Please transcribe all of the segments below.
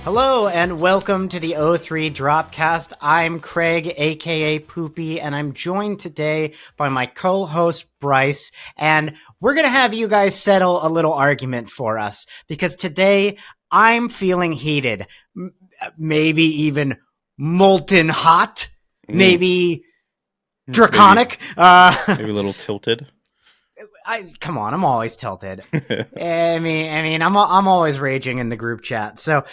Hello and welcome to the O3 Dropcast. I'm Craig, aka Poopy, and I'm joined today by my co-host Brice, and we're gonna have you guys settle a little argument for us because today I'm feeling heated, maybe even molten hot, maybe draconic, maybe a little tilted. Come on, I'm always tilted. I'm always raging in the group chat. So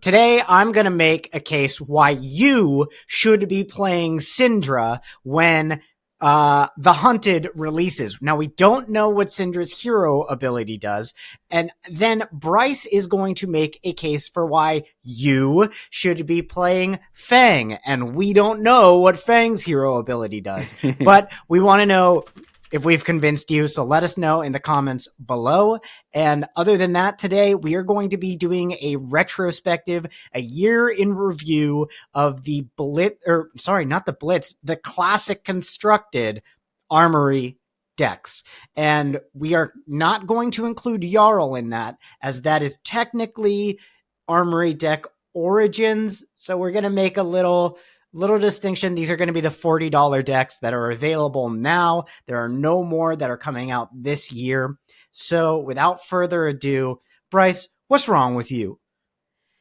today I'm gonna make a case why you should be playing Syndra when The Hunted releases. Now we don't know what Syndra's hero ability does, and then Brice is going to make a case for why you should be playing Fang, and we don't know what Fang's hero ability does, but we want to know if we've convinced you, so let us know in the comments below. And other than that, today we are going to be doing a retrospective, a year in review of the the classic constructed Armory decks. And we are not going to include Jarl in that, as that is technically Armory deck origins. So we're going to make a little distinction. These are going to be the $40 decks that are available now. There are no more that are coming out this year. So without further ado, Brice, what's wrong with you?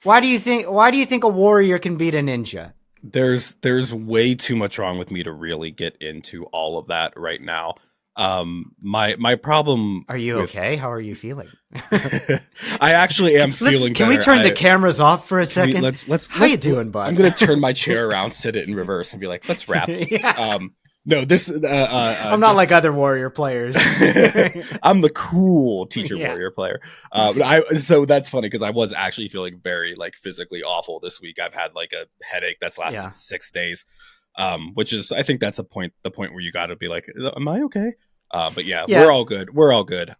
Why do you think a warrior can beat a ninja? There's way too much wrong with me to really get into all of that right now. My problem. Are you okay? How are you feeling? I actually am feeling Can better. we turn the cameras off for a second? How you doing, bud? I'm gonna turn my chair around, sit it in reverse, and be like, let's wrap. Yeah. No, this. I'm not like other warrior players. I'm the cool teacher warrior player. So that's funny because I was actually feeling very physically awful this week. I've had a headache that's lasted 6 days. Which is, I think that's the point where you got to be like, am I okay? But yeah, we're all good.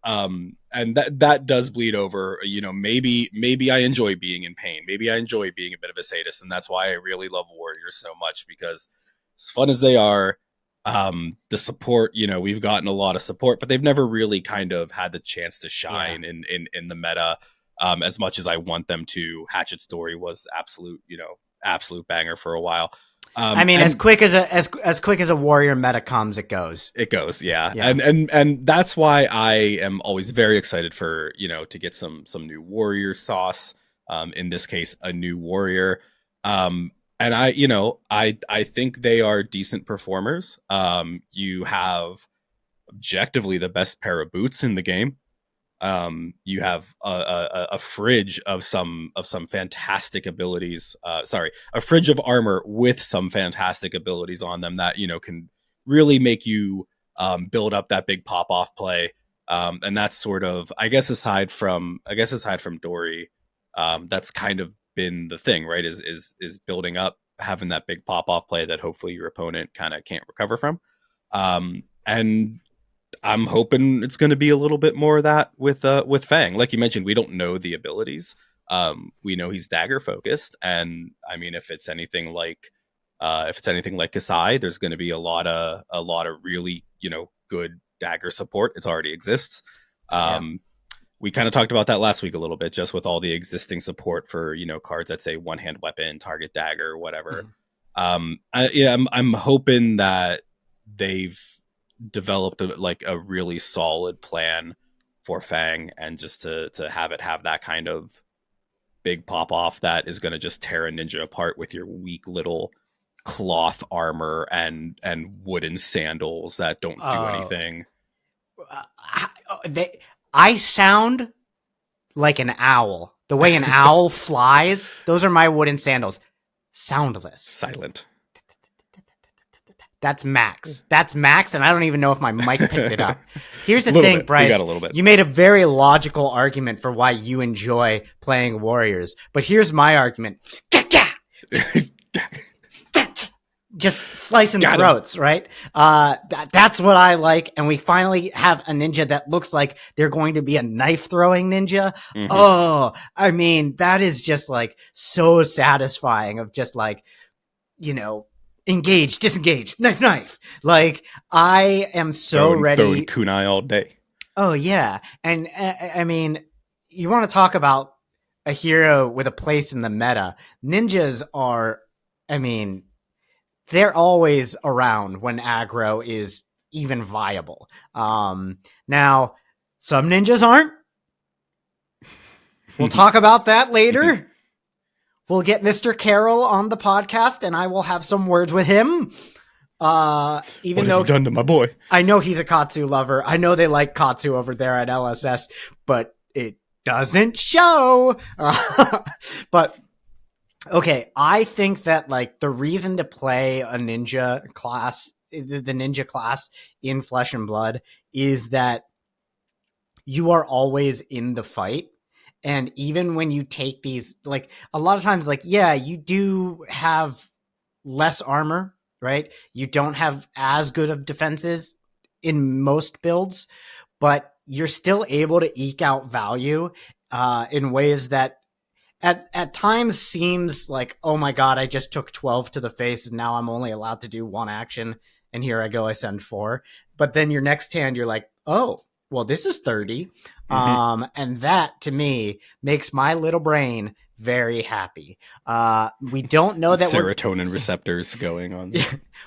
And that does bleed over. Maybe I enjoy being in pain. Maybe I enjoy being a bit of a sadist, and that's why I really love warriors so much, because as fun as they are, the support, we've gotten a lot of support, but they've never really kind of had the chance to shine in the meta as much as I want them to. Hatchet's story was absolute banger for a while. As quick as a warrior meta comes, it goes. It goes, yeah. And that's why I am always very excited for to get some new warrior sauce. In this case, a new warrior. And I think they are decent performers. You have objectively the best pair of boots in the game. You have a fridge of some fantastic abilities. A fridge of armor with some fantastic abilities on them that can really make you build up that big pop off play. And that's sort of, I guess aside from Dory, that's kind of been the thing, right? Is building up, having that big pop off play that hopefully your opponent kind of can't recover from. And I'm hoping it's going to be a little bit more of that with Fang. Like you mentioned, we don't know the abilities. We know he's dagger focused, and I mean, if it's anything like Kasai, there's going to be a lot of really good dagger support. It already exists. We kind of talked about that last week a little bit, just with all the existing support for cards that say one hand weapon, target dagger, whatever. I'm hoping that they've developed a really solid plan for Fang, and just to have that kind of big pop off that is going to just tear a ninja apart with your weak little cloth armor and wooden sandals that don't do anything. I sound like an owl. The way an owl flies, those are my wooden sandals. Soundless. Silent. That's Max, and I don't even know if my mic picked it up. Here's the thing, Brice. You made a very logical argument for why you enjoy playing warriors, but here's my argument. Just slicing throats, right? That's what I like, and we finally have a ninja that looks like they're going to be a knife-throwing ninja. Mm-hmm. Oh, I mean, that is just so satisfying of just engage, disengage, knife. I am so ready. Throwing kunai all day. Oh, yeah. And I mean, you want to talk about a hero with a place in the meta. Ninjas are, I mean, they're always around when aggro is even viable. Now, some ninjas aren't. We'll talk about that later. We'll get Mr. Carroll on the podcast, and I will have some words with him. Even what have though you done to my boy? I know he's a Katsu lover. I know they like Katsu over there at LSS, but it doesn't show. But okay, I think that like the reason to play a ninja class, the ninja class in Flesh and Blood, is that you are always in the fight. And even when you take these, like a lot of times, like, yeah, you do have less armor, right? You don't have as good of defenses in most builds, but you're still able to eke out value in ways that at times seems like, oh my God, I just took 12 to the face and now I'm only allowed to do one action. And here I go, I send 4. But then your next hand, you're like, oh, well, this is 30. And that to me makes my little brain very happy. We don't know that serotonin receptors going on.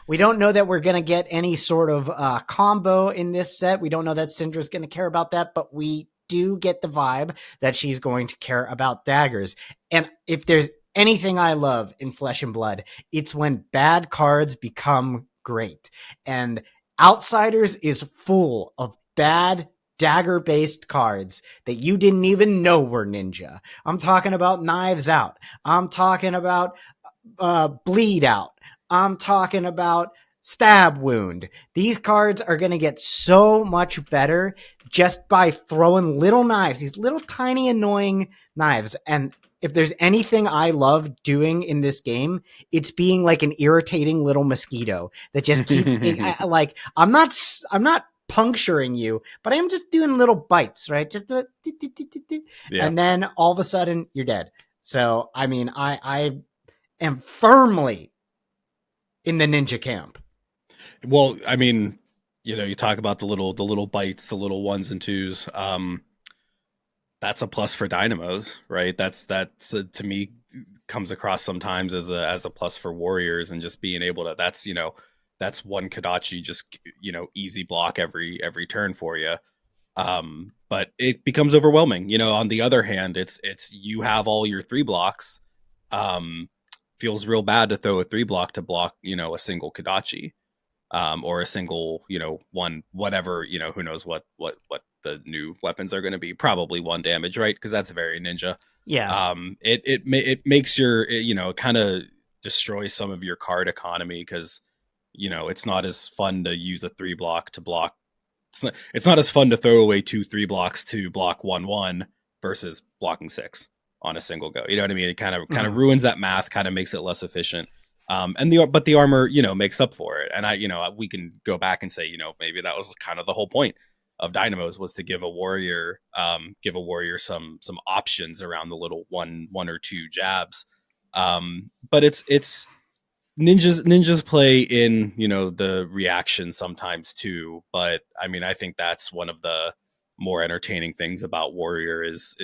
We don't know that we're going to get any sort of combo in this set. We don't know that Syndra's going to care about that, but we do get the vibe that she's going to care about daggers. And if there's anything I love in Flesh and Blood, it's when bad cards become great. And Outsiders is full of bad dagger-based cards that you didn't even know were ninja. I'm talking about Knives Out. I'm talking about Bleed Out. I'm talking about Stab Wound. These cards are going to get so much better just by throwing little knives, these little tiny annoying knives. And if there's anything I love doing in this game, it's being like an irritating little mosquito that just keeps like I'm not puncturing you, but I am just doing little bites, right? Just and then all of a sudden you're dead. So I mean, I am firmly in the ninja camp. Well, I mean, you talk about the little bites, the little 1s and 2s. That's a plus for dynamos, right? That's to me comes across sometimes as a plus for warriors, and just being able to that's one Kodachi just easy block every turn for you. But it becomes overwhelming. On the other hand, it's you have all your 3 blocks. Feels real bad to throw a 3 block to block a single Kodachi. Or a single, one, whatever, who knows what the new weapons are going to be. Probably 1 damage, right? Because that's very ninja. Yeah. It makes your, kind of destroys some of your card economy because, it's not as fun to use a 3 block to block. It's not as fun to throw away 2 3 blocks to block 1/1 versus blocking 6 on a single go. You know what I mean? It kind of ruins that math, kind of makes it less efficient. But the armor, makes up for it. And we can go back and say, maybe that was kind of the whole point of Dynamos, was to give a warrior some options around the little one or 2 jabs. But it's ninjas play in, the reaction sometimes too. But I mean, I think that's one of the more entertaining things about warrior is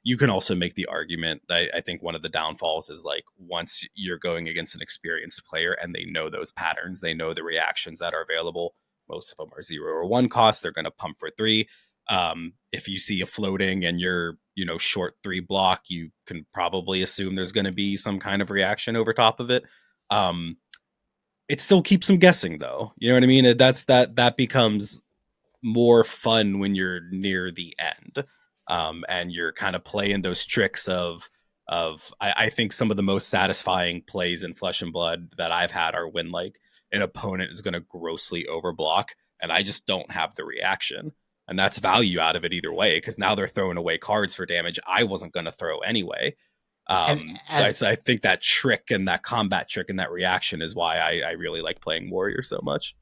you can also make the argument. I think one of the downfalls is like once you're going against an experienced player and they know those patterns, they know the reactions that are available. Most of them are 0 or 1 cost. They're going to pump for 3. If you see a floating and you're short 3 block, you can probably assume there's going to be some kind of reaction over top of it. It still keeps them guessing though. You know what I mean? That becomes more fun when you're near the end, and you're kind of playing those tricks of I think some of the most satisfying plays in Flesh and Blood that I've had are when like an opponent is going to grossly overblock and I just don't have the reaction, and that's value out of it either way because now they're throwing away cards for damage I wasn't going to throw anyway. I think that trick and that combat trick and that reaction is why I really like playing Warrior so much.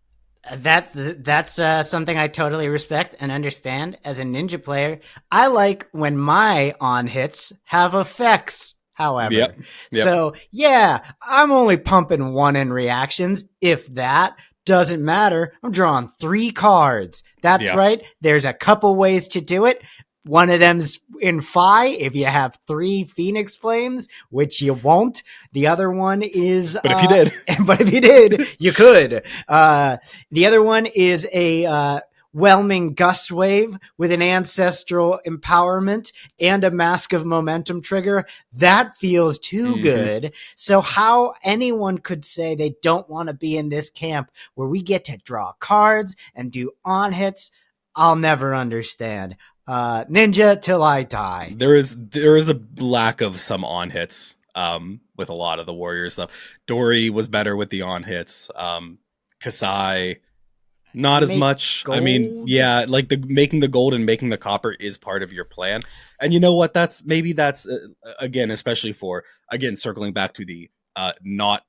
That's something I totally respect and understand. As a ninja player, I like when my on hits have effects, however. Yep. So, yeah, I'm only pumping 1 in reactions. If that doesn't matter, I'm drawing 3 cards. That's right. There's a couple ways to do it. One of them's in Phi if you have 3 Phoenix Flames, which you won't. The other one is... But if you did. But if you did, you could. The other one is a whelming gust wave with an ancestral empowerment and a mask of momentum trigger. That feels too good. So how anyone could say they don't want to be in this camp where we get to draw cards and do on hits, I'll never understand. Ninja till I die. There is a lack of some on hits with a lot of the Warriors stuff. Dory was better with the on hits. Kasai, not as much. Gold. I mean, yeah, like making the gold and making the copper is part of your plan. And you know what? That's again, especially for, again, circling back to the not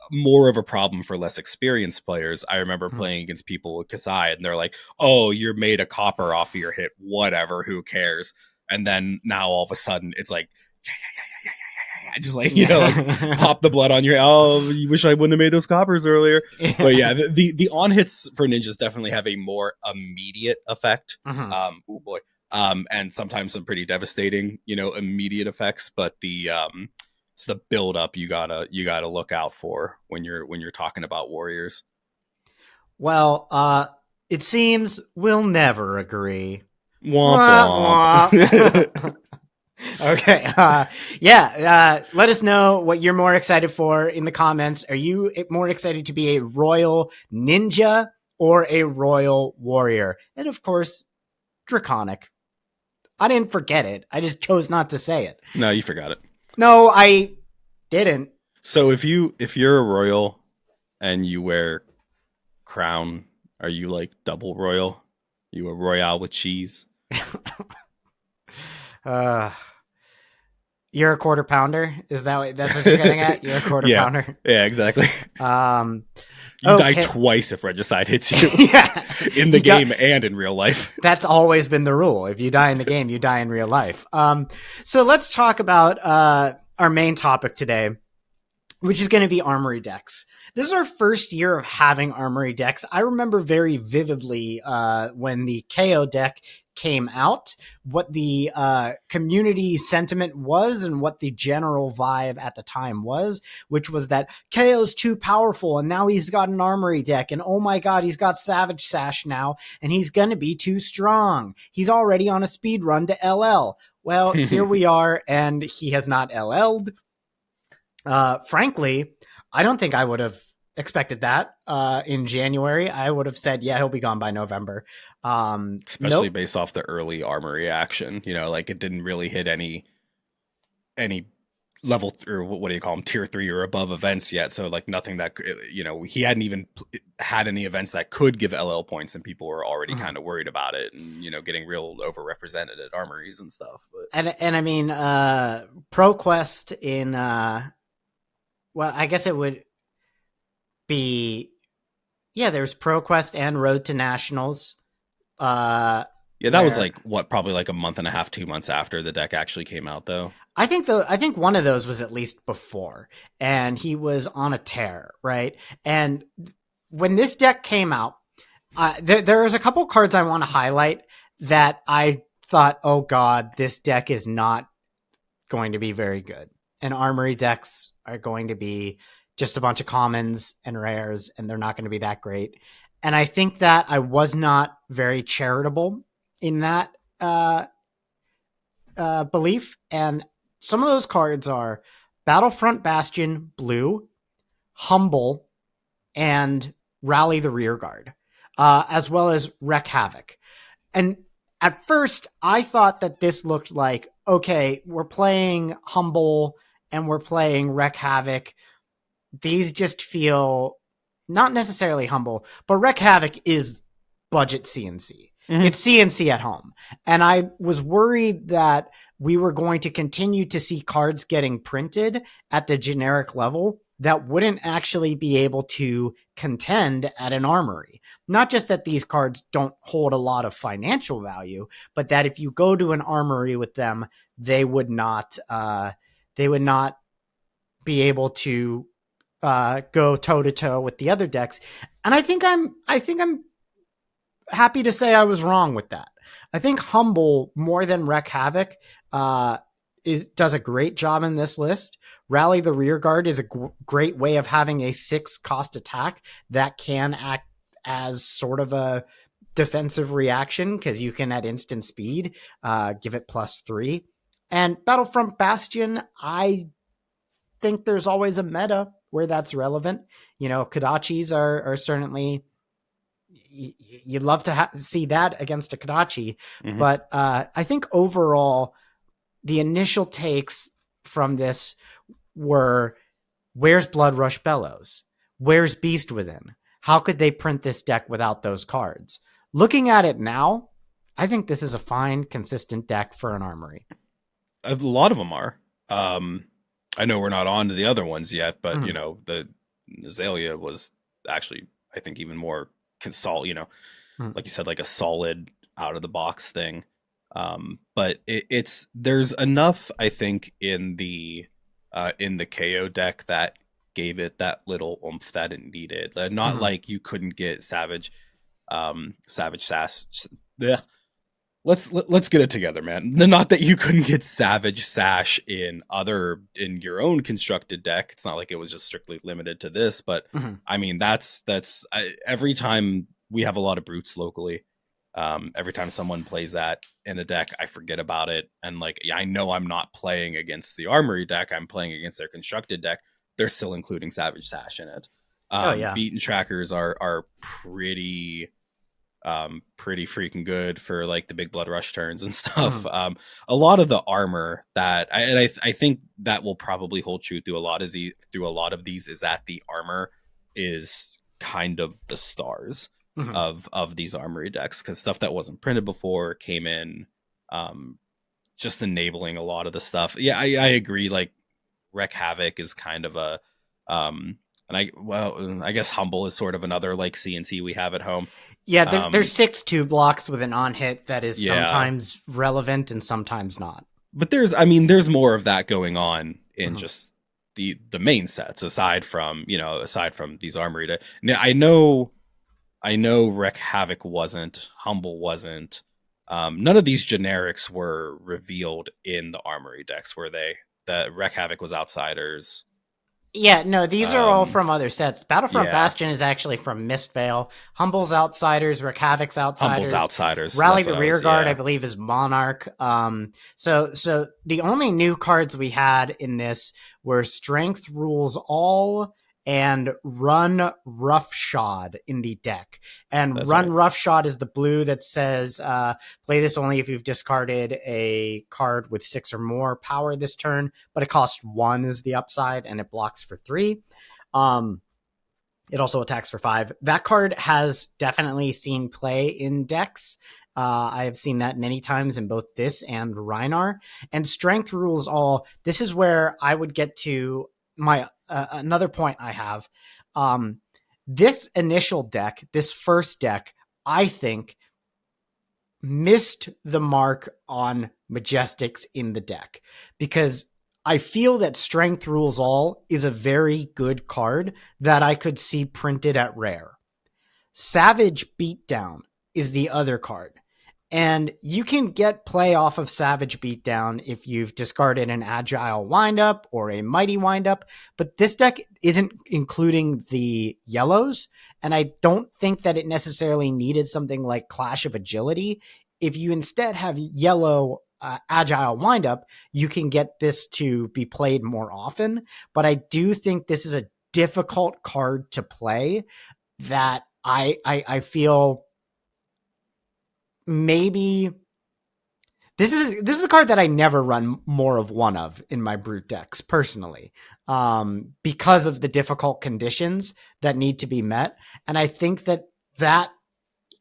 more of a problem for less experienced players. I remember playing against people with Kasai and they're like, oh, you're made a copper off of your hit, whatever, who cares? And then now all of a sudden it's like, yeah, just like, you know, like pop the blood on your, oh, you wish I wouldn't have made those coppers earlier. But yeah, the on hits for ninjas definitely have a more immediate effect. Oh boy. And sometimes some pretty devastating, you know, immediate effects, but it's the build up you gotta look out for when you're talking about Warriors. Well, it seems we'll never agree. Womp womp. Okay. Let us know what you're more excited for in the comments. Are you more excited to be a royal ninja or a royal warrior? And of course, draconic. I didn't forget it. I just chose not to say it. No, you forgot it. No, I didn't. So if you're a royal and you wear crown, are you like double royal? You a royale with cheese? You're a quarter pounder? Is that's what you're getting at? You're a quarter pounder? Yeah, exactly. You die twice if regicide hits you. In the game and in real life. That's always been the rule. If you die in the game, you die in real life. So let's talk about our main topic today, which is going to be Armory decks. This is our first year of having Armory decks. I remember very vividly when the KO deck came out, what the community sentiment was and what the general vibe at the time was, which was that KO's too powerful and now he's got an Armory deck and oh my god, he's got Savage Sash now and he's going to be too strong. He's already on a speed run to LL. Well, here we are and he has not LL'd. Frankly, I don't think I would have expected that in January. I would have said, yeah, he'll be gone by November. Especially based off the early Armory action, you know, like it didn't really hit any level or what do you call them, tier 3 or above events yet. So like nothing that, you know, he hadn't even had any events that could give LL points and people were already kind of worried about it and, you know, getting real overrepresented at Armories and stuff. But and I mean, ProQuest in, well, I guess it would be, yeah, there's ProQuest and Road to Nationals. Yeah, that was like what, probably like a month and a half, 2 months after the deck actually came out, though. I think one of those was at least before, and he was on a tear, right? And when this deck came out, there's a couple cards I want to highlight that I thought, oh god, this deck is not going to be very good. And Armory decks are going to be just a bunch of commons and rares, and they're not going to be that great. And I think that I was not very charitable in that belief. And some of those cards are Battlefront Bastion Blue, Humble, and Rally the Rearguard, as well as Wreak Havoc. And at first, I thought that this looked like, okay, we're playing Humble and we're playing Wreak Havoc. These just feel not necessarily Humble, but Wreak Havoc is budget CNC. Mm-hmm. It's CNC at home. And I was worried that we were going to continue to see cards getting printed at the generic level that wouldn't actually be able to contend at an Armory. Not just that these cards don't hold a lot of financial value, but that if you go to an Armory with them, they would not be able to go toe to toe with the other decks. And I think I'm happy to say I was wrong with that. I think Humble, more than Wreck Havoc, does a great job in this list. Rally the Rear Guard is a great way of having a 6 cost attack that can act as sort of a defensive reaction, because you can at instant speed give it +3. And Battlefront Bastion, I think there's always a meta where that's relevant. Kodachis are certainly, you'd love to see that against a Kodachi. Mm-hmm. But I think overall, the initial takes from this were, where's Blood Rush Bellows? Where's Beast Within? How could they print this deck without those cards? Looking at it now, I think this is a fine, consistent deck for an Armory. A lot of them are. I know we're not on to the other ones yet, but the Azalea was actually, I think, even more like you said, like a solid out of the box thing. But there's enough, I think, in the KO deck that gave it that little oomph that it needed. Not like you couldn't get Savage Sash. Yeah. Let's get it together, man. Not that you couldn't get Savage Sash in your own constructed deck. It's not like it was just strictly limited to this, but I mean, that's every time we have a lot of brutes locally. Every time someone plays that in a deck, I forget about it. And I know I'm not playing against the Armory deck. I'm playing against their constructed deck. They're still including Savage Sash in it. Beaten trackers are pretty freaking good for the big Blood Rush turns and stuff. A lot of the armor that I think that will probably hold true through a lot of these is that the armor is kind of the stars of these Armory decks, because stuff that wasn't printed before came in, just enabling a lot of the stuff. Yeah, I agree. Wreck Havoc is kind of a I guess Humble is sort of another CNC we have at home. Yeah, there's 6 2-blocks with an on-hit that is sometimes relevant and sometimes not. But there's more of that going on in just the main sets, aside from these Armory. Now, I know Wreck Havoc wasn't, Humble wasn't. None of these generics were revealed in the Armory decks, were they? That Wreck Havoc was Outsiders. Yeah, no, these are all from other sets. Battlefront Bastion is actually from Mistveil. Humble's Outsiders, Wreck Havoc's Outsiders. Humble's Outsiders. Rally the Rear Guard, I believe, is Monarch. So the only new cards we had in this were Strength Rules All and Run Roughshod in the deck. And that's Run Roughshod is the blue that says, play this only if you've discarded a card with 6 or more power this turn, but it costs 1 is the upside, and it blocks for 3. It also attacks for 5. That card has definitely seen play in decks. I have seen that many times in both this and Rhinar. And Strength Rules All, this is where I would get to my another point I have. This initial deck, this first deck, I think missed the mark on Majestics in the deck, because I feel that Strength Rules All is a very good card that I could see printed at rare. Savage Beatdown is the other card. And you can get play off of Savage Beatdown if you've discarded an Agile Windup or a Mighty Windup, but this deck isn't including the yellows, and I don't think that it necessarily needed something like Clash of Agility. If you instead have yellow Agile Windup, you can get this to be played more often, but I do think this is a difficult card to play that I feel maybe this is a card that I never run more of one of in my brute decks personally, because of the difficult conditions that need to be met. And I think that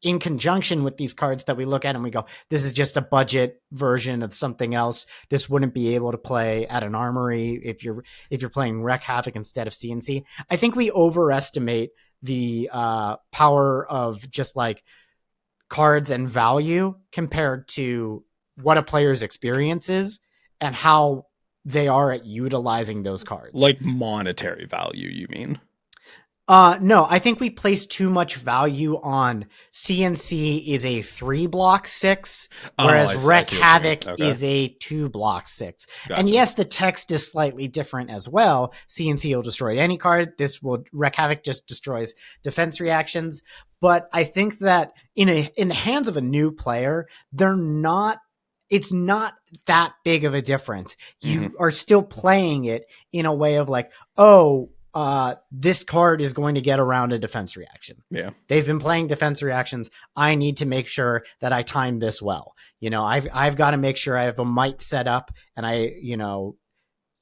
in conjunction with these cards that we look at and we go, this is just a budget version of something else. This wouldn't be able to play at an Armory if you're playing Wreck Havoc instead of CNC. I think we overestimate the power of just cards and value compared to what a player's experience is and how they are at utilizing those cards. Like monetary value, you mean? No, I think we place too much value on CNC is a 3-block 6, Oh, whereas I Wreck see what you mean. Havoc Okay, is a 2-block 6. And gotcha. yes, the text is slightly different as well. CNC will destroy any card. Wreck Havoc just destroys defense reactions. But I think that in the hands of a new player, it's not that big of a difference. Hmm. You are still playing it in a way of like, oh, this card is going to get around a defense reaction. Yeah. They've been playing defense reactions. I need to make sure that I time this well. I've got to make sure I have a might set up and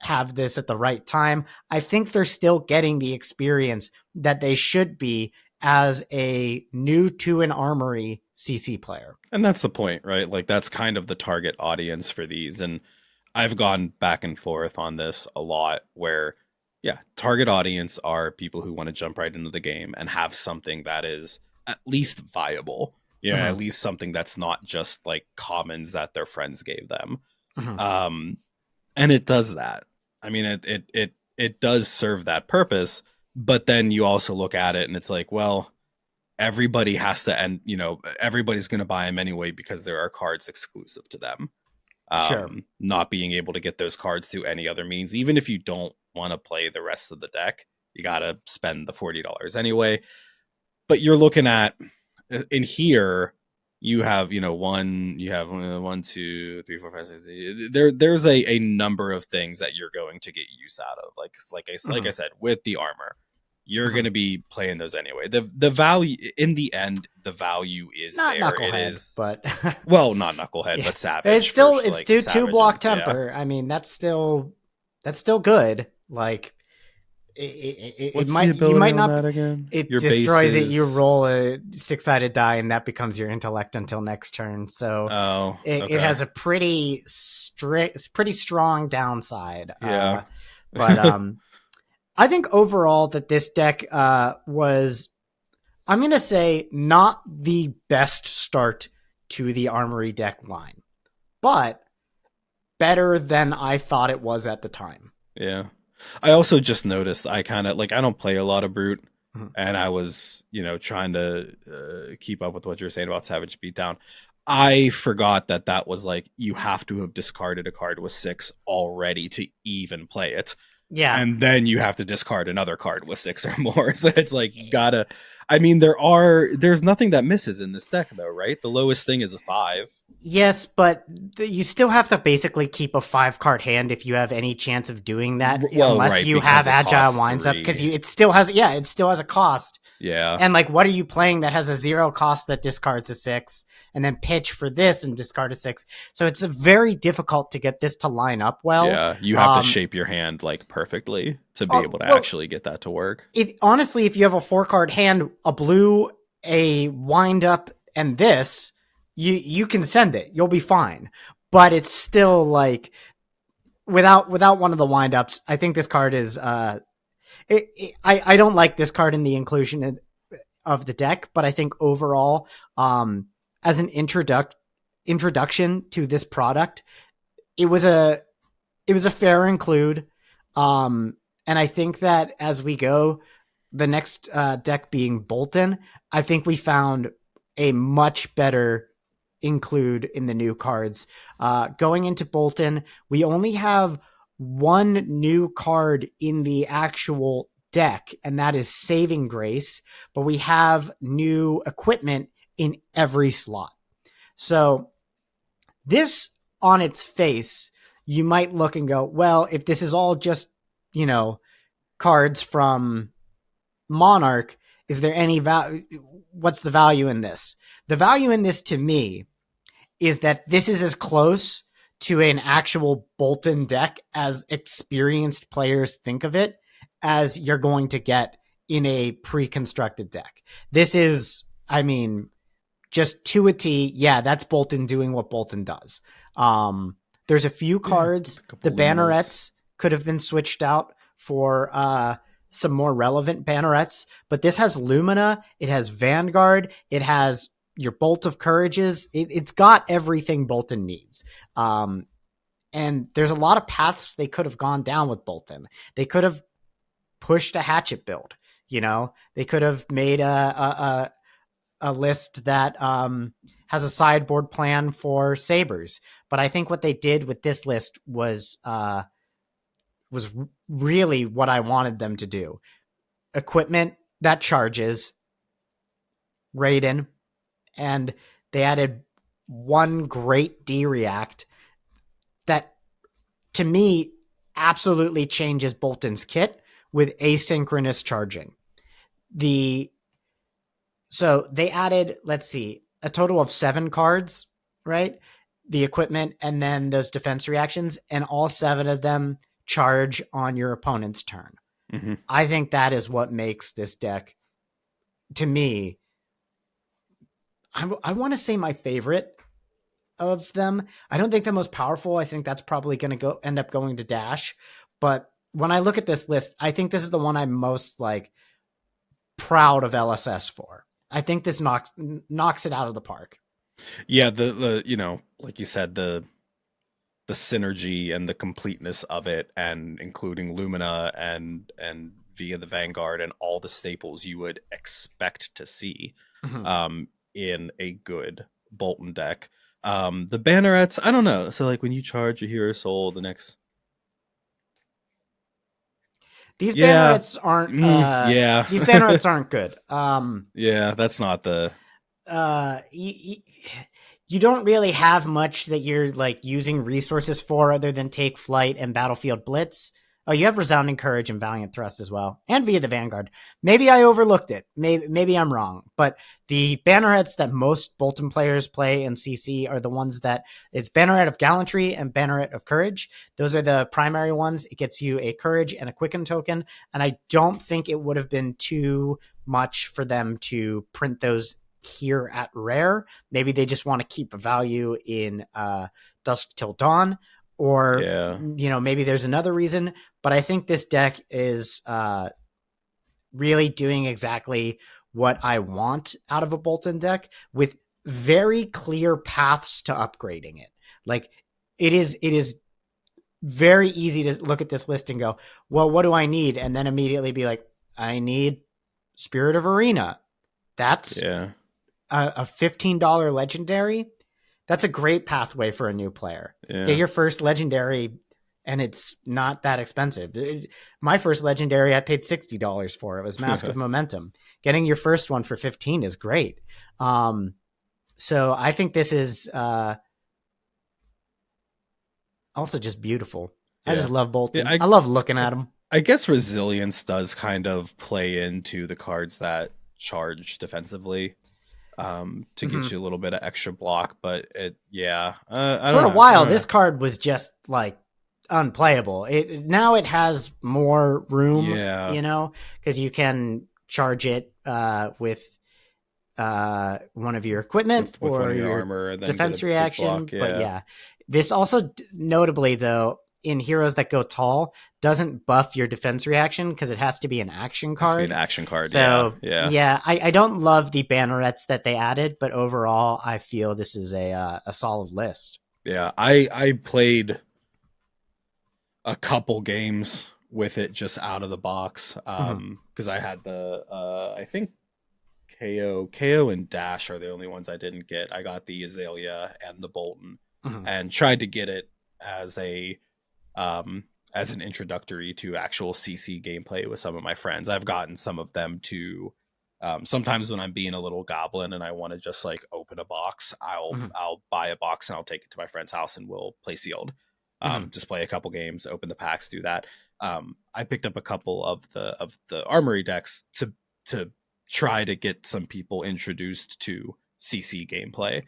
have this at the right time. I think they're still getting the experience that they should be as a new to an Armory CC player. And that's the point, right? Like that's kind of the target audience for these. And I've gone back and forth on this a lot where, yeah, target audience are people who want to jump right into the game and have something that is at least viable. Yeah, Mm-hmm. at least something that's not just like commons that their friends gave them. Mm-hmm. Um, and it does that. I mean, it does serve that purpose, but then you also look at it and it's like, well, everybody has to, and everybody's going to buy them anyway because there are cards exclusive to them. Sure. Not being able to get those cards through any other means, even if you don't want to play the rest of the deck, you got to spend the $40 anyway. But you're looking at in here, you have one, two, three, four, five, six. There's a number of things that you're going to get use out of, like I said, with the armor. You're going to be playing those anyway. The value in the end, the value is not there. Knucklehead, it is, but well, not Knucklehead, yeah. but Savage. It's still first, it's like, still Savage 2-block and, temper. yeah. I mean, that's still good. Like it What's the might you ability might on not. that again? It Your destroys it. You bases. roll a 6-sided die, and that becomes your intellect until next turn. So Oh, it okay. has a pretty strong downside. Yeah. But I think overall that this deck was, I'm going to say, not the best start to the Armory deck line, but better than I thought it was at the time. Yeah. I also just noticed I kind of like I don't play a lot of Brute, Mhm. and I was, trying to keep up with what you're saying about Savage Beatdown. I forgot that was like you have to have discarded a card with 6 already to even play it. Yeah. And then you have to discard another card with 6 or more. So it's like you gotta. I mean, there's nothing that misses in this deck though, right? The lowest thing is a 5. Yes, but you still have to basically keep a 5-card hand if you have any chance of doing that, Well, unless right, you because have it Agile costs Winds Up, because 3. it still has a cost. Yeah. And like, what are you playing that has a 0 cost that discards a 6, and then pitch for this and discard a 6? So it's very difficult to get this to line up well. Yeah, you have to shape your hand like perfectly to be able to actually get that to work. Honestly, if you have a 4-card hand, a blue, a wind up, and this, you can send it. You'll be fine. But it's still like without one of the wind ups, I think this card is I don't like this card in the inclusion of the deck, but I think overall, as an introduction to this product, it was a fair include. And I think that as we go, the next deck being Bolton, I think we found a much better include in the new cards. Going into Bolton, we only have one new card in the actual deck, and that is Saving Grace, but we have new equipment in every slot. So this on its face, you might look and go, well, if this is all just, cards from Monarch, is there any value? What's the value in this? The value in this to me is that this is as close to an actual Bolton deck as experienced players think of it as you're going to get in a pre-constructed deck. This is, just to a T, yeah, that's Bolton doing what Bolton does. There's a few cards. The bannerets could have been switched out for some more relevant bannerets, but this has Lumina, it has Vanguard, it has your Bolt of Courages. It's got everything Bolton needs. And there's a lot of paths they could have gone down with Bolton. They could have pushed a hatchet build. You know, they could have made a list that has a sideboard plan for sabers. But I think what they did with this list was really what I wanted them to do. Equipment that charges, Raiden, and they added one great D react that, to me, absolutely changes Bolton's kit with asynchronous charging. So they added, let's see, a total of 7 cards, right? The equipment and then those defense reactions, and all 7 of them charge on your opponent's turn. Mm-hmm. I think that is what makes this deck, to me, I want to say my favorite of them. I don't think the most powerful. I think that's probably going to end up going to Dash. But when I look at this list, I think this is the one I'm most like proud of LSS for. I think this knocks it out of the park. Yeah, the you know, like you said, the synergy and the completeness of it, and including Lumina and via the Vanguard and all the staples you would expect to see in a good Bolton deck. The bannerets, I don't know. So like when you charge a hero soul, the next these bannerets aren't good. Yeah, that's not the you don't really have much that you're like using resources for other than Take Flight and Battlefield Blitz. Oh, you have Resounding Courage and Valiant Thrust as well, and via the Vanguard. Maybe I overlooked it. Maybe I'm wrong. But the bannerets that most Bolton players play in CC are the ones that it's Banneret of Gallantry and Banneret of Courage. Those are the primary ones. It gets you a Courage and a Quicken token, and I don't think it would have been too much for them to print those here at Rare. Maybe they just want to keep a value in Dusk Till Dawn. Or, you know, maybe there's another reason, but I think this deck is really doing exactly what I want out of a Bolton deck with very clear paths to upgrading it. Like it is very easy to look at this list and go, well, what do I need? And then immediately be like, I need Spirit of Arena. That's a $15 legendary. That's a great pathway for a new player. Yeah. Get your first legendary, and it's not that expensive. My first legendary, I paid $60 for. It was Mask of Momentum. Getting your first one for $15 is great. So I think this is also just beautiful. Yeah. I just love Bolton. I love looking at them. I guess Resilience does kind of play into the cards that charge defensively. To get you a little bit of extra block, but for a while this card was just like unplayable. Now it has more room, you know, because you can charge it with one of your equipment with or your armor and then defense reaction. But yeah, this also notably though, in Heroes That Go Tall, doesn't buff your defense reaction because it has to be an action card. It has to be an action card. So I don't love the bannerets that they added, but overall, I feel this is a solid list. Yeah, I played a couple games with it just out of the box because I had the I think KO and Dash are the only ones I didn't get. I got the Azalea and the Bolton and tried to get it as an introductory to actual CC gameplay with some of my friends. I've gotten some of them to sometimes when I'm being a little goblin and I want to just like open a box, I'll buy a box and I'll take it to my friend's house and we'll play sealed. Just play a couple games, open the packs, do that. I picked up a couple of the Armory decks to try to get some people introduced to CC gameplay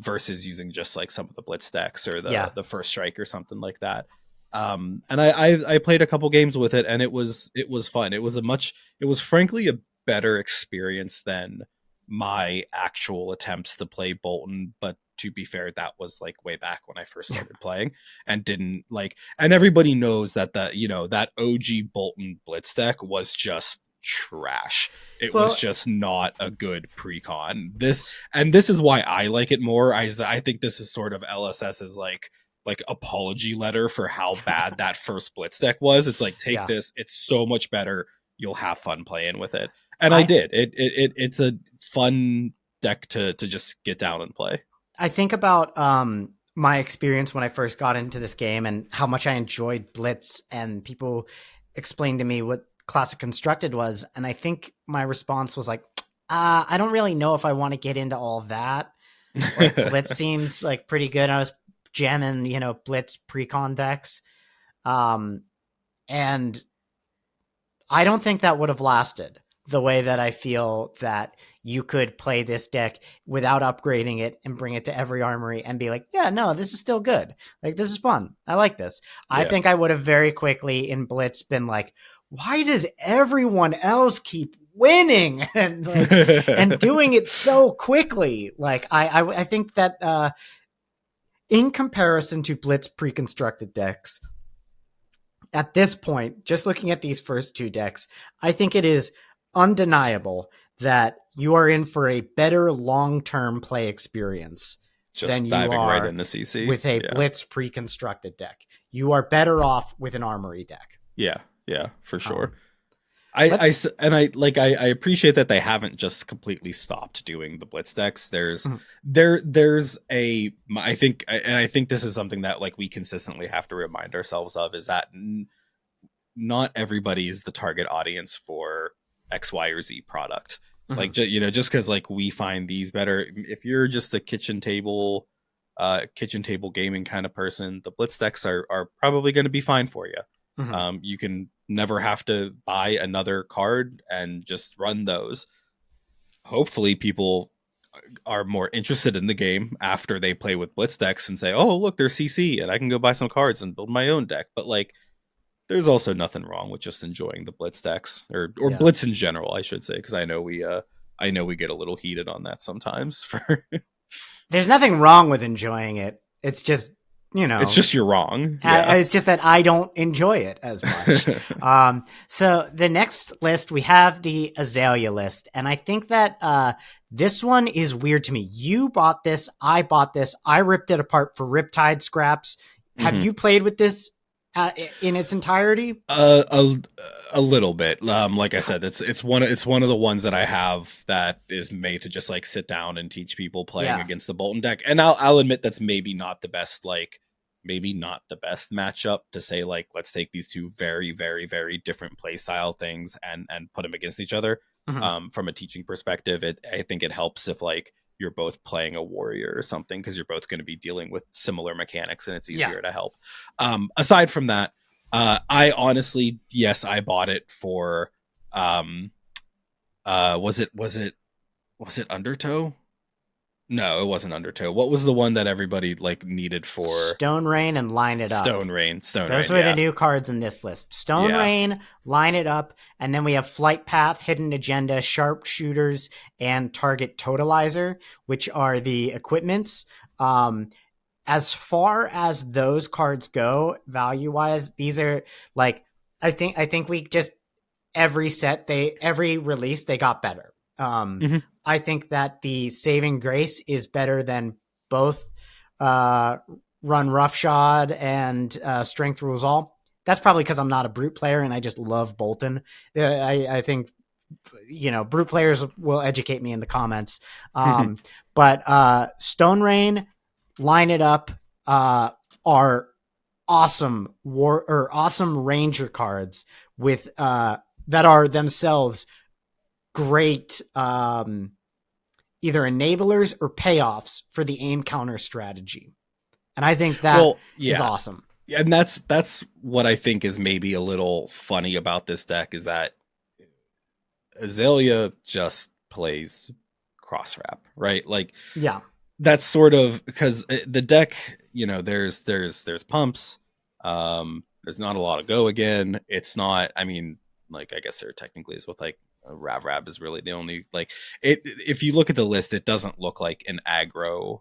versus using just like some of the Blitz decks or the First Strike or something like that. And I played a couple games with it and it was fun. It was frankly a better experience than my actual attempts to play Bolton. But to be fair, that was like way back when I first started playing and didn't like, and everybody knows that that OG Bolton Blitz deck was just trash. It was just not a good pre-con. This is why I like it more. I think this is sort of LSS's like apology letter for how bad that first Blitz deck was. It's like, take this, it's so much better. you'll have fun playing with it. And I I did. It's a fun deck to just get down and play. I think about my experience when I first got into this game and how much I enjoyed Blitz, and people explained to me what Classic Constructed was, and I think my response was like, I don't really know if I want to get into all that. Like Blitz seems like pretty good. I was jamming, Blitz precon decks, and I don't think that would have lasted the way that I feel that you could play this deck without upgrading it and bring it to every armory and be like, yeah, no, this is still good. Like, this is fun. I like this. I Yeah. think I would have very quickly in Blitz been like, why does everyone else keep winning and doing it so quickly? Like, I think that in comparison to Blitz pre-constructed decks, at this point, just looking at these first two decks, I think it is undeniable that you are in for a better long-term play experience than Just you diving right are into CC. with a Yeah. Blitz pre-constructed deck. You are better off with an Armory deck. Yeah. Yeah, for sure. Um, I appreciate that they haven't just completely stopped doing the blitz decks. Mhm. There's a I think this is something that like we consistently have to remind ourselves of, is that not everybody is the target audience for X, Y, or Z product. Mhm. Like just because like we find these better, if you're just a kitchen table gaming kind of person, the blitz decks are probably going to be fine for you. Mhm. You can never have to buy another card and just run those. Hopefully, people are more interested in the game after they play with blitz decks and say, "Oh, look, there's CC, and I can go buy some cards and build my own deck." But like, there's also nothing wrong with just enjoying the blitz decks or Yeah. blitz in general, I should say, because I know we get a little heated on that sometimes. For There's nothing wrong with enjoying it. It's just, it's just you're wrong. Yeah. it's just that I don't enjoy it as much. So the next list, we have the Azalea list. And I think that this one is weird to me. You bought this. I bought this. I ripped it apart for Riptide scraps. Have you played with this in its entirety? A little bit. Like I said, it's one of the ones that I have that is made to just like sit down and teach people playing against the Bolton deck. And I'll admit that's maybe not the best matchup to say like, let's take these two very, very, very different play style things and put them against each other. Mhm. From a teaching perspective, I think it helps if like you're both playing a warrior or something, because you're both going to be dealing with similar mechanics and it's easier to help. Aside from that, I honestly, yes, I bought it for was it Undertow? No, it wasn't Undertow. What was the one that everybody like needed for Stone Rain and Line It Up. Stone Rain? Those were the new cards in this list. Stone Rain, Line It Up, and then we have Flight Path, Hidden Agenda, Sharpshooters, and Target Totalizer, which are the equipments. As far as those cards go, value wise, these are like I think we just every release they got better. I think that the Saving Grace is better than both Run Roughshod and Strength Rules All. That's probably because I'm not a Brute player and I just love Bolton. I think Brute players will educate me in the comments. But Stone Rain, Line It Up are awesome awesome Ranger cards with that are themselves great either enablers or payoffs for the aim counter strategy. And I think that is awesome. And that's what I think is maybe a little funny about this deck, is that Azalea just plays cross wrap, right? Like, yeah, that's sort of because the deck, there's pumps, there's not a lot of go again. It's not, I mean, like, I guess there technically is with like Rav is really the only like it. If you look at the list, it doesn't look like an aggro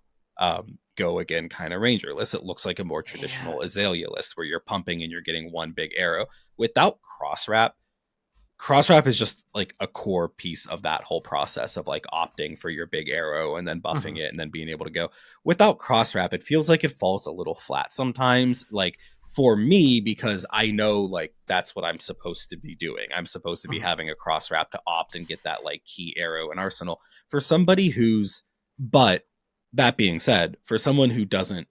go again kind of ranger list. It looks like a more traditional Azalea list where you're pumping and you're getting one big arrow without cross wrap. cross wrap is just like a core piece of that whole process of like opting for your big arrow and then buffing it and then being able to go. Without cross wrap, it feels like it falls a little flat sometimes, like for me, because I know like that's what I'm supposed to be doing. I'm supposed to be having a cross wrap to opt and get that like key arrow and arsenal. For somebody who's, but that being said, for someone who doesn't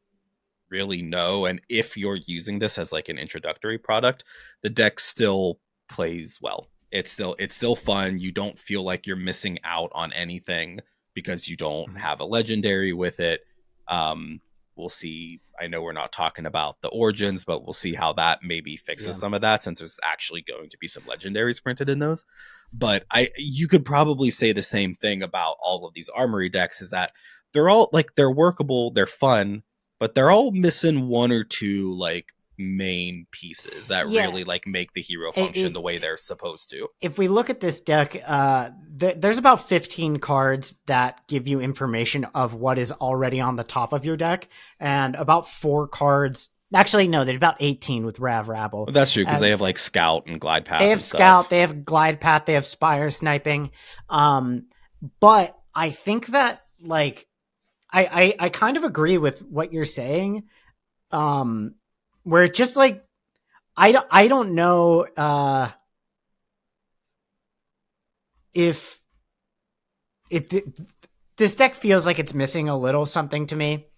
really know, and if you're using this as like an introductory product, the deck still plays well. It's still fun. You don't feel like you're missing out on anything because you don't have a legendary with it. We'll see. I know we're not talking about the origins, but we'll see how that maybe fixes some of that, since there's actually going to be some legendaries printed in those. But you could probably say the same thing about all of these Armory decks, is that they're all like, they're workable, they're fun, but they're all missing one or two like main pieces that really like make the hero function the way they're supposed to. If we look at this deck, there's about 15 cards that give you information of what is already on the top of your deck, and about 4 cards. Actually, no, there's about 18 with Rav Rabble. Well, that's true, because they have like Scout and Glide Path. They have Scout, they have Glide Path, they have Spire Sniping. But I think that like I kind of agree with what you're saying. Where it's just like, I don't know if this deck feels like it's missing a little something to me.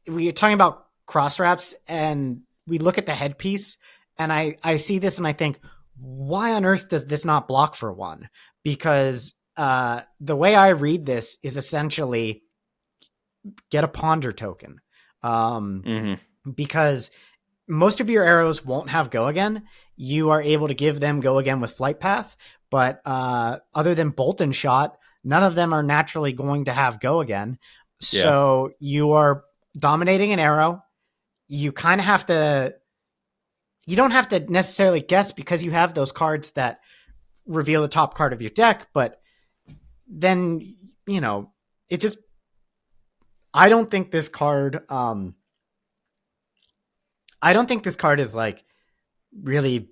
We're talking about cross wraps, and we look at the headpiece, and I see this and I think, why on earth does this not block for 1? Because the way I read this is essentially get a ponder token. Because most of your arrows won't have go again. You are able to give them go again with flight path, but other than bolt and shot, none of them are naturally going to have go again. So you are dominating an arrow. You kind of have to, you don't have to necessarily guess, because you have those cards that reveal the top card of your deck, but then, you know, it just, I don't think this card is like really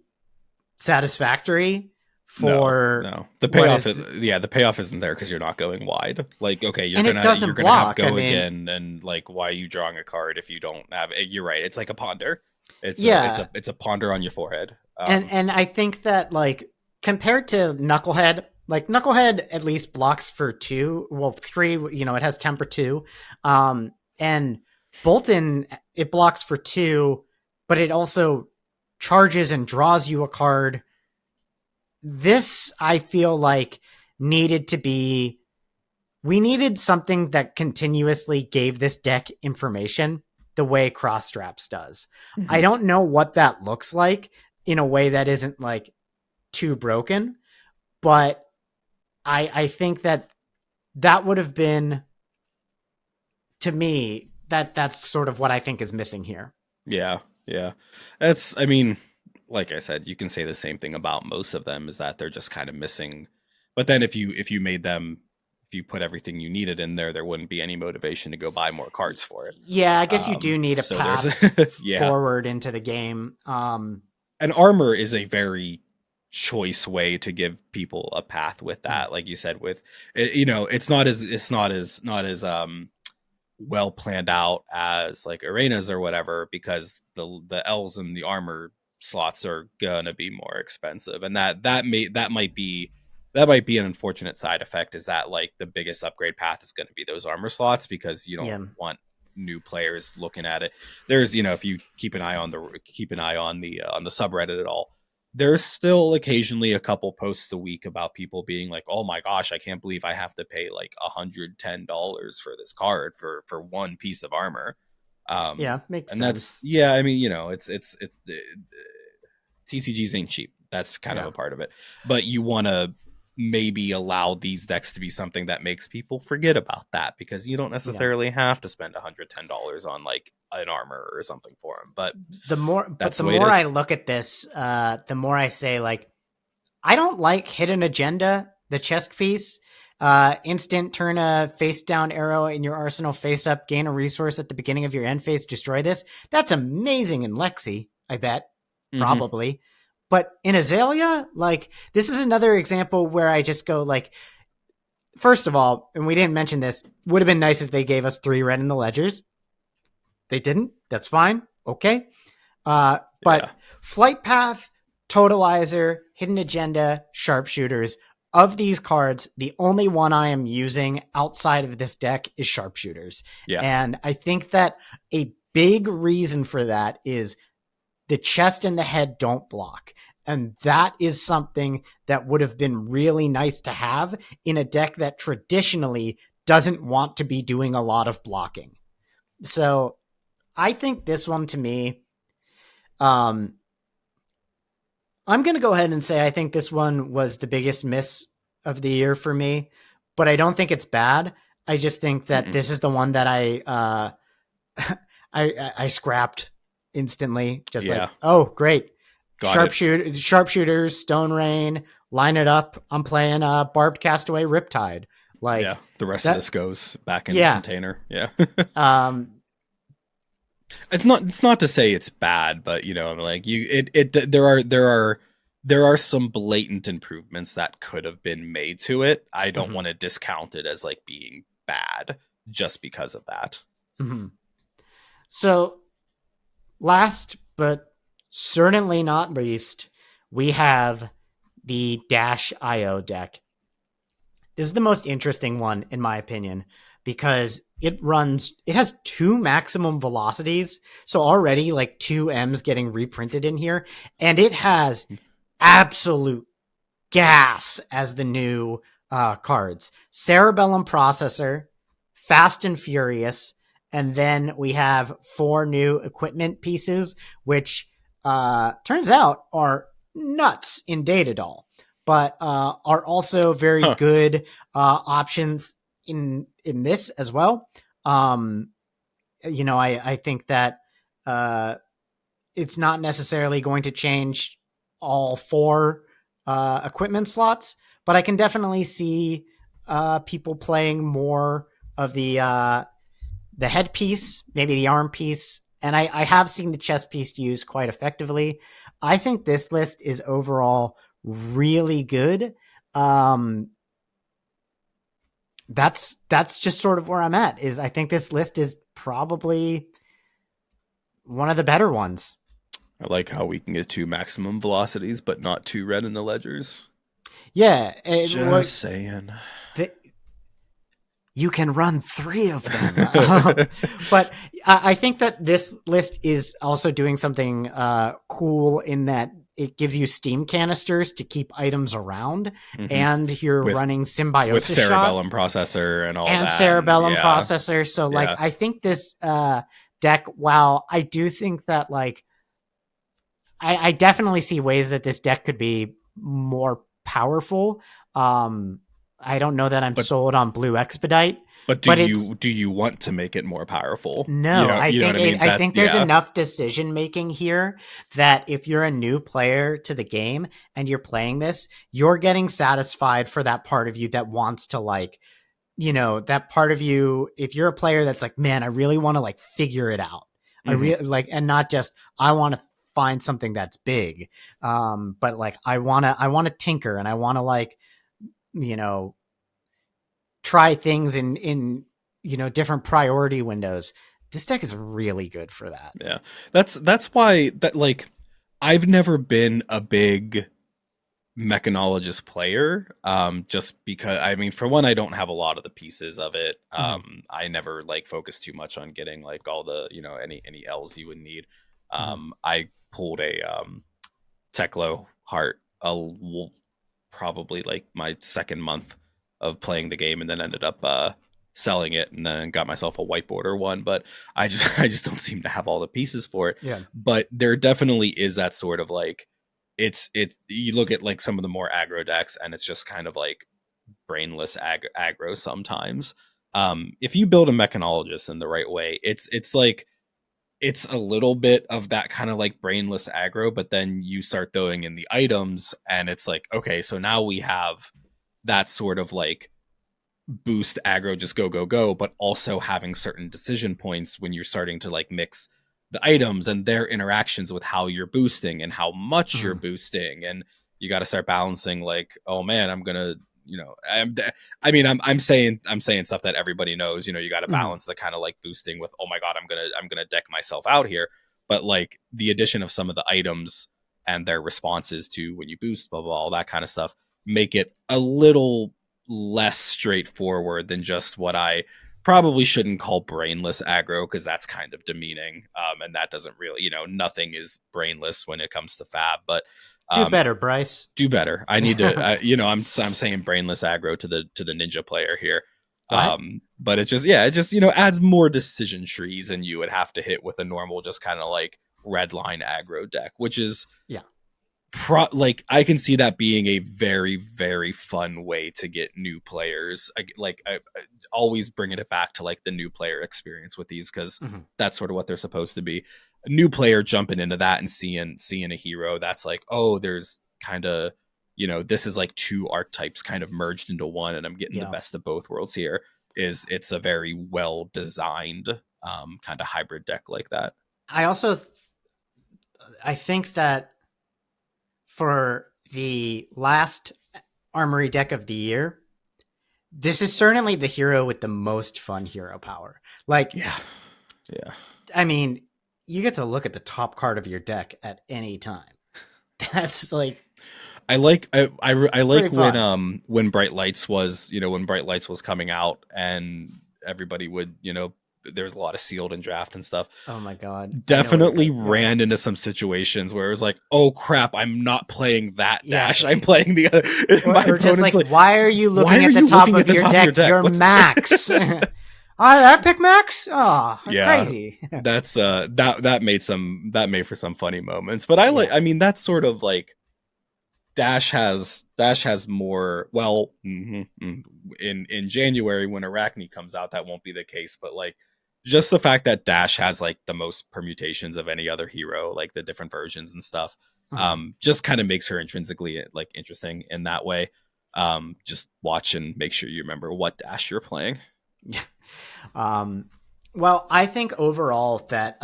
satisfactory for no. The payoff the payoff isn't there because you're not going wide. Like, okay, you're gonna have go again, and like, why are you drawing a card if you don't have it? You're right, it's like a ponder. It's a ponder on your forehead. And I think that like compared to Knucklehead, like Knucklehead at least blocks for 2, well 3, you know, it has temper 2. And Bolton, it blocks for 2, but it also charges and draws you a card. This, I feel like, needed to be... We needed something that continuously gave this deck information the way Cross Straps does. I don't know what that looks like in a way that isn't, like, too broken, but I think that would have been, to me, that's sort of what I think is missing here. Yeah. That's, I mean, like I said, you can say the same thing about most of them, is that they're just kind of missing. But then if you made them, if you put everything you needed in there, there wouldn't be any motivation to go buy more cards for it. Yeah, I guess you do need a path forward into the game. And armor is a very choice way to give people a path with that. Like you said, with, you know, it's not as well planned out as like arenas or whatever, because the L's and the armor slots are gonna be more expensive, and that might be an unfortunate side effect, is that like the biggest upgrade path is going to be those armor slots, because you don't want new players looking at it. There's, you know, if you keep an eye on the subreddit at all, there's still occasionally a couple posts a week about people being like, oh my gosh, I can't believe I have to pay like $110 for this card for one piece of armor. Makes sense. That's, yeah, I mean, you know, it's TCGs ain't cheap. That's kind of a part of it. But you want to maybe allow these decks to be something that makes people forget about that, because you don't necessarily have to spend $110 on like an armor or something for them. But the more I look at this, the more I say, like, I don't like Hidden Agenda, the chest piece. Instant, turn a face down arrow in your arsenal face up, gain a resource at the beginning of your end phase, destroy this. That's amazing in Lexi, I bet. Probably. But in Azalea, like, this is another example where I just go, like, first of all, and we didn't mention this, would have been nice if they gave us 3 red in the ledgers. They didn't. That's fine. Okay. But Yeah. Flight Path, Totalizer, Hidden Agenda, Sharpshooters, of these cards, the only one I am using outside of this deck is Sharpshooters. Yeah. And I think that a big reason for that is the chest and the head don't block. And that is something that would have been really nice to have in a deck that traditionally doesn't want to be doing a lot of blocking. So I think this one, to me, I'm going to go ahead and say I think this one was the biggest miss of the year for me, but I don't think it's bad. I just think that this is the one that I scrapped instantly. Just like, oh, great. Sharpshooters, Stone Rain, line it up. I'm playing Barbed Castaway Riptide. Like, yeah, the rest of this goes back in the container. Yeah. It's not to say it's bad, but you know, like there are some blatant improvements that could have been made to it. I don't want to discount it as like being bad just because of that. Mm-hmm. So last but certainly not least, we have the Dash IO deck. This is the most interesting one, in my opinion, because it has 2 maximum velocities. So already like 2 M's getting reprinted in here. And it has absolute gas as the new cards. Cerebellum Processor, Fast and Furious, and then we have 4 new equipment pieces, which turns out are nuts in Datadol, but are also very good options in this as well. You know, I think that it's not necessarily going to change all 4 equipment slots, but I can definitely see people playing more of the headpiece, maybe the arm piece, and I have seen the chest piece used quite effectively. I think this list is overall really good. That's just sort of where I'm at. Is I think this list is probably one of the better ones. I like how we can get 2 maximum velocities, but not 2 red in the ledgers. Yeah, just saying. You can run 3 of them. But I think that this list is also doing something cool in that it gives you steam canisters to keep items around, and you're running Symbiosis with Cerebellum Processor and all that. And Cerebellum Processor. So, like, I think this deck, while I do think that, like, I definitely see ways that this deck could be more powerful. I don't know that I'm sold on Blue Expedite. But do you want to make it more powerful? No, I think there's enough decision making here that if you're a new player to the game and you're playing this, you're getting satisfied for that part of you that wants to, like, you know, that part of you. If you're a player that's like, man, I really want to, like, figure it out. I really like, and not just I want to find something that's big, but like I want to tinker and I want to, like, you know, try things in you know, different priority windows. This deck is really good for that. Yeah, that's why that, like, I've never been a big mechanologist player, just because, I mean, for one, I don't have a lot of the pieces of it. I never, like, focus too much on getting, like, all the, you know, any L's you would need. I pulled a Teklo Heart probably like my second month of playing the game, and then ended up selling it, and then got myself a white border one. But I just don't seem to have all the pieces for it. Yeah. But there definitely is that sort of, like, it's you look at, like, some of the more aggro decks, and it's just kind of like brainless aggro sometimes. If you build a mechanologist in the right way, it's like, it's a little bit of that kind of like brainless aggro, but then you start throwing in the items, and it's like, okay, so now we have that sort of like boost aggro, just go, but also having certain decision points when you're starting to, like, mix the items and their interactions with how you're boosting and how much you're Mhm. boosting, and you got to start balancing like, oh man, I'm gonna, I'm saying stuff that everybody knows. You got to Mhm. balance the kind of like boosting with, oh my god, I'm gonna deck myself out here. But like the addition of some of the items and their responses to when you boost, blah blah, all that kind of stuff, make it a little less straightforward than just what I probably shouldn't call brainless aggro, because that's kind of demeaning. And that doesn't really, nothing is brainless when it comes to Fab, but Do um, better, Brice. do better. I need to, I'm saying brainless aggro to the ninja player here. What? But it just, yeah, it just, adds more decision trees than you would have to hit with a normal, just kind of like red line aggro deck, which is Yeah. like I can see that being a very, very fun way to get new players. I always bringing it back to like the new player experience with these, because Mhm. that's sort of what they're supposed to be. A new player jumping into that and seeing a hero that's like, oh, there's kind of, this is like two archetypes kind of merged into one, and I'm getting the Yeah. best of both worlds here. It's a very well designed kind of hybrid deck like that. I also I think that for the last Armory deck of the year, this is certainly the hero with the most fun hero power. Like, Yeah. Yeah. I mean, you get to look at the top card of your deck at any time. That's like I like I like pretty fun. when Bright Lights was, when Bright Lights was coming out, and everybody would, there was a lot of sealed and draft and stuff. Oh my god, I know where you're Definitely going. ran into some situations where it was like, oh crap, I'm not playing that Yeah, dash. I'm playing the other. My or just opponent's like, like, why are you why looking are at the you top looking at of the your top of your deck? deck? You're What's max. I pick max. Oh, yeah, crazy. that's that made for some funny moments. But Yeah. I mean, that's sort of like Dash has more. Well, in January when Arachne comes out, that won't be the case. But like, just the fact that Dash has like the most permutations of any other hero, like the different versions and stuff, Mhm. just kind of makes her intrinsically like interesting in that way. Just watch and make sure you remember what Dash you're playing. Um, well, I think overall that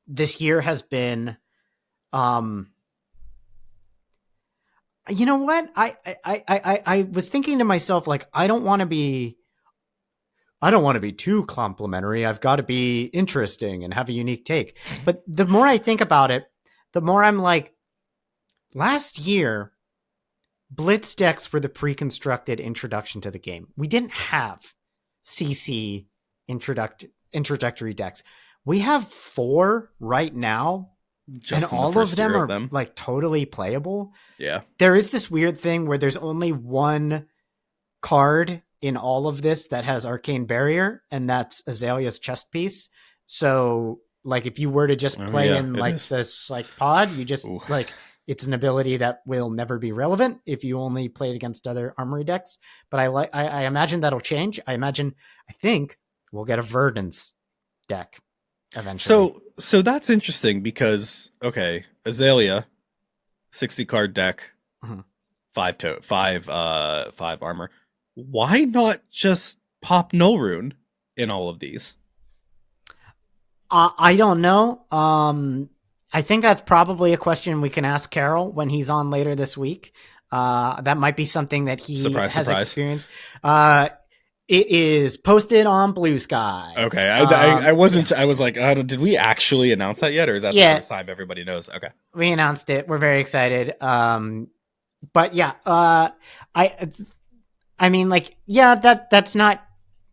this year has been, um, you know what? I was thinking to myself, like, I don't want to be too complimentary. I've got to be interesting and have a unique take. But the more I think about it, the more I'm like, last year, Blitz decks were the pre-constructed introduction to the game. We didn't have CC introductory decks. We have 4 right now, and Just in the all of first them year of are them. like totally playable. Yeah. There is this weird thing where there's only one card in all of this that has Arcane Barrier, and that's Azalea's chest piece. So, like, if you were to just play Yeah, in it like is. this like pod, you just Ooh. like it's an ability that will never be relevant if you only play it against other Armory decks. But I imagine that'll change. I think we'll get a Verdance deck eventually. So that's interesting because okay, Azalea, 60 card deck, Mhm. 5 armor. Why not just pop Null Rune in all of these? I don't know. I think that's probably a question we can ask Carol when he's on later this week. That might be something that he Surprise, has surprise. experienced. It is posted on Blue Sky. Okay, I wasn't. Yeah. I was like, did we actually announce that yet, or is that the Yeah, first time everybody knows? Okay. we announced it. We're very excited. But yeah, I I mean, like, yeah, that's not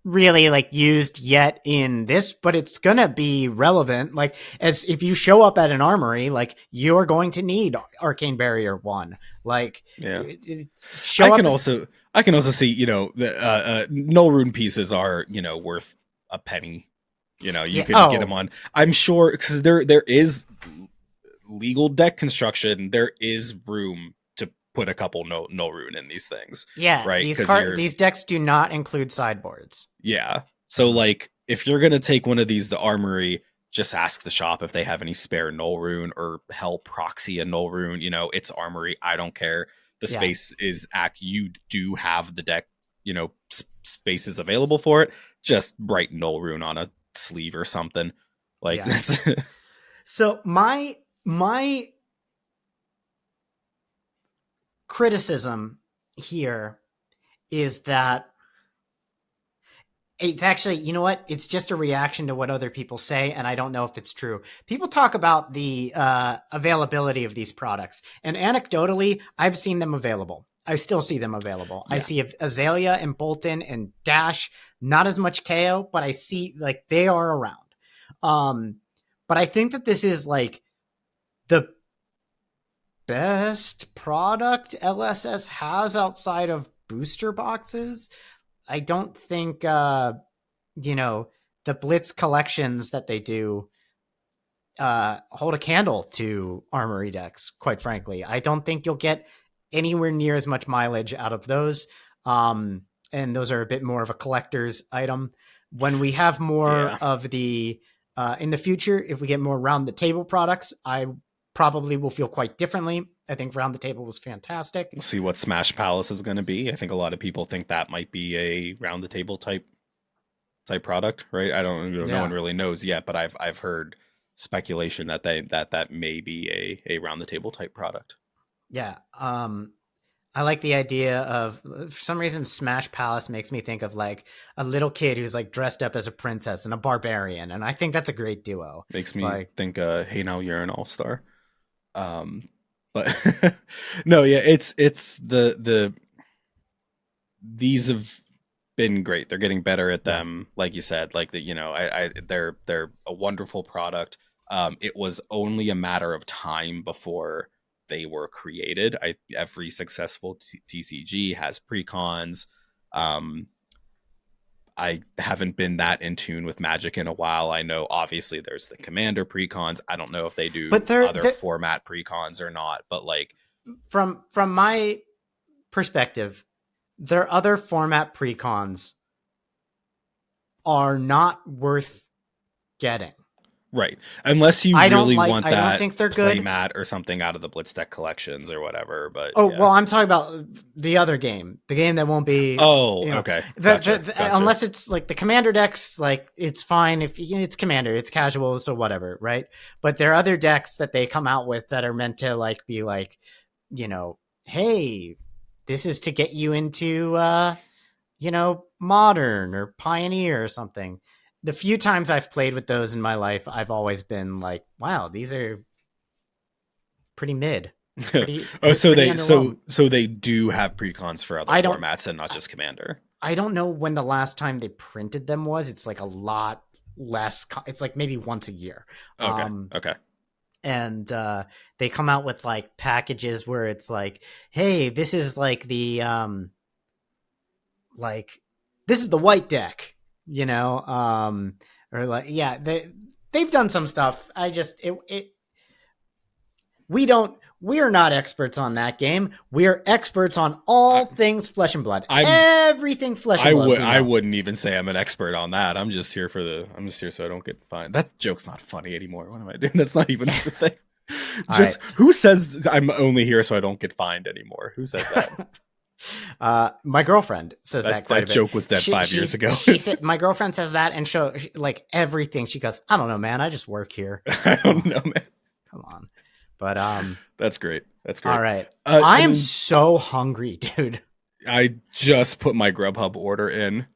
really like used yet in this, but it's gonna be relevant. Like, as if you show up at an armory, like you're going to need Arcane Barrier 1. Like, Yeah. I show can up. also I can also see, the Null Rune pieces are, worth a penny. You Yeah. could get them Oh, on. I'm sure because there is legal deck construction. There is room to put a couple Null Rune in these things, yeah. right? Because These decks do not include sideboards. yeah. So like if you're gonna take one of these, the Armory, just ask the shop if they have any spare Null Rune, or hell, proxy a Null Rune. It's Armory. I don't care. The Yeah. space is you do have the deck, spaces available for it. Just write Null Rune on a sleeve or something. Like Yeah. that's So my criticism here is that it's actually, you know what? It's just a reaction to what other people say, and I don't know if it's true. People talk about the availability of these products, and anecdotally, I've seen them available. I still see them available. Yeah. I see Azalea and Bolton and Dash, not as much KO, but I see like they are around. But I think that this is like the best product LSS has outside of booster boxes. I don't think you know, the Blitz collections that they do hold a candle to Armory decks, quite frankly. I don't think you'll get anywhere near as much mileage out of those. And those are a bit more of a collector's item. When we have more of the, in the future, if we get more round the table products, I probably will feel quite differently. I think round the table was fantastic. We'll see what Smash Palace is going to be. I think a lot of people think that might be a round the table type product, right? I don't know. No one really knows yet, but I've heard speculation that that may be a round the table type product. Yeah. I like the idea of, for some reason, Smash Palace makes me think of like a little kid who's like dressed up as a princess and a barbarian, and I think that's a great duo. Makes me think, hey, now you're an all-star. But no, yeah, it's the these have been great. They're getting better at them, like you said. Like that, you know, they're a wonderful product. It was only a matter of time before they were created. Every successful TCG has precons. I haven't been that in tune with Magic in a while. I know obviously there's the Commander precons. I don't know if they do other format precons or not, but like from my perspective, their other format precons are not worth getting. Right. Unless you really want that I don't think they're good. playmat or something out of the Blitz deck collections or whatever. But well, I'm talking about the other game. The game that won't be okay. Gotcha. Unless it's like the Commander decks, like it's fine if it's Commander, it's casual, so whatever, right? But there are other decks that they come out with that are meant to like be like, you know, hey, this is to get you into Modern or Pioneer or something. The few times I've played with those in my life, I've always been like, wow, these are pretty mid. So they do have precons for other formats and not just Commander. I don't know when the last time they printed them was. It's like a lot less. It's like maybe once a year. Okay. And they come out with like packages where it's like, hey, this is like the this is the white deck. Or like, yeah, they've done some stuff. We're not experts on that game. We're experts on all things flesh and blood. Everything flesh and blood. I wouldn't even say I'm an expert on that. I'm just here so I don't get fined. That joke's not funny anymore. What am I doing? That's not even a thing. Who says I'm only here so I don't get fined anymore? Who says that? My girlfriend says that quite a bit. That joke was dead 5 years ago. She said, my girlfriend says that and like everything. She goes, I don't know, man. I just work here. I don't know, man. Come on. But that's great. All right. I am so hungry, dude. I just put my Grubhub order in.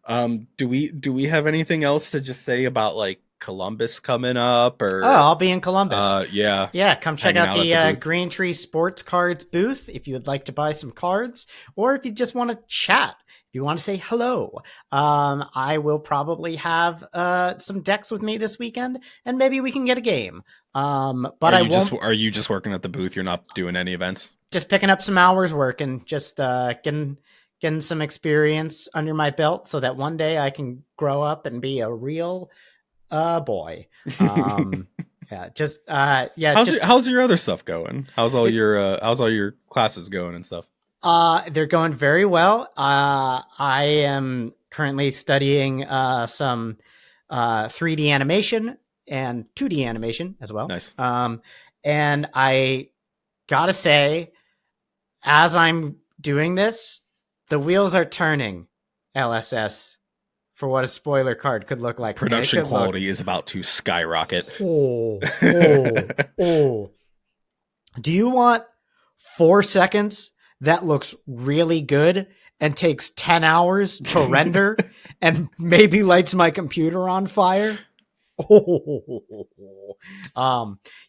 Do we have anything else to just say about like Columbus coming up? Or I'll be in Columbus. Yeah. Come check out the Green Tree Sports Cards booth if you would like to buy some cards, or if you just want to chat. If you want to say hello, I will probably have some decks with me this weekend, and maybe we can get a game. But are you just working at the booth? You're not doing any events? Just picking up some hours working, just getting some experience under my belt, so that one day I can grow up and be a real boy. How's your other stuff going? How's all your classes going and stuff? They're going very well. I am currently studying some 3D animation and 2D animation as well. Nice. And I gotta say, as I'm doing this, the wheels are turning, LSS for what a spoiler card could look like. Production quality is about to skyrocket. Oh. Do you want 4 seconds that looks really good and takes 10 hours to render and maybe lights my computer on fire?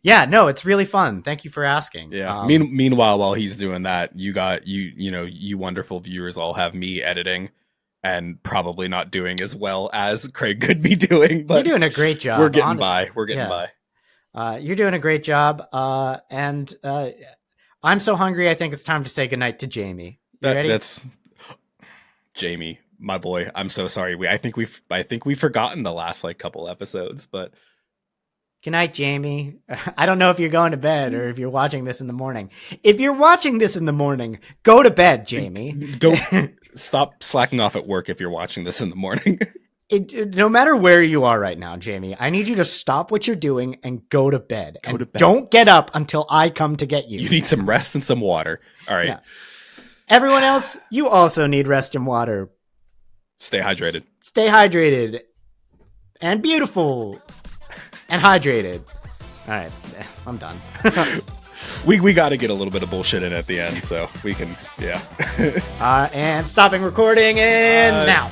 Yeah, no, it's really fun. Thank you for asking. Yeah. Meanwhile, while he's doing that, you wonderful viewers all have me editing and probably not doing as well as Craig could be doing. But you're doing a great job. We're getting by. You're doing a great job. And I'm so hungry. I think it's time to say goodnight to Jamie. You ready? That's Jamie, my boy. I'm so sorry. I think we've forgotten the last couple episodes, but good night, Jamie. I don't know if you're going to bed or if you're watching this in the morning. If you're watching this in the morning, go to bed, Jamie. Go stop slacking off at work if you're watching this in the morning. No matter where you are right now, Jamie, I need you to stop what you're doing and go to bed. Don't get up until I come to get you. You need some rest and some water. All right. Yeah. Everyone else, you also need rest and water. Stay hydrated. Stay hydrated. And beautiful. And hydrated. All right. I'm done. We got to get a little bit of bullshit in at the end, so we can, yeah. And stopping recording now.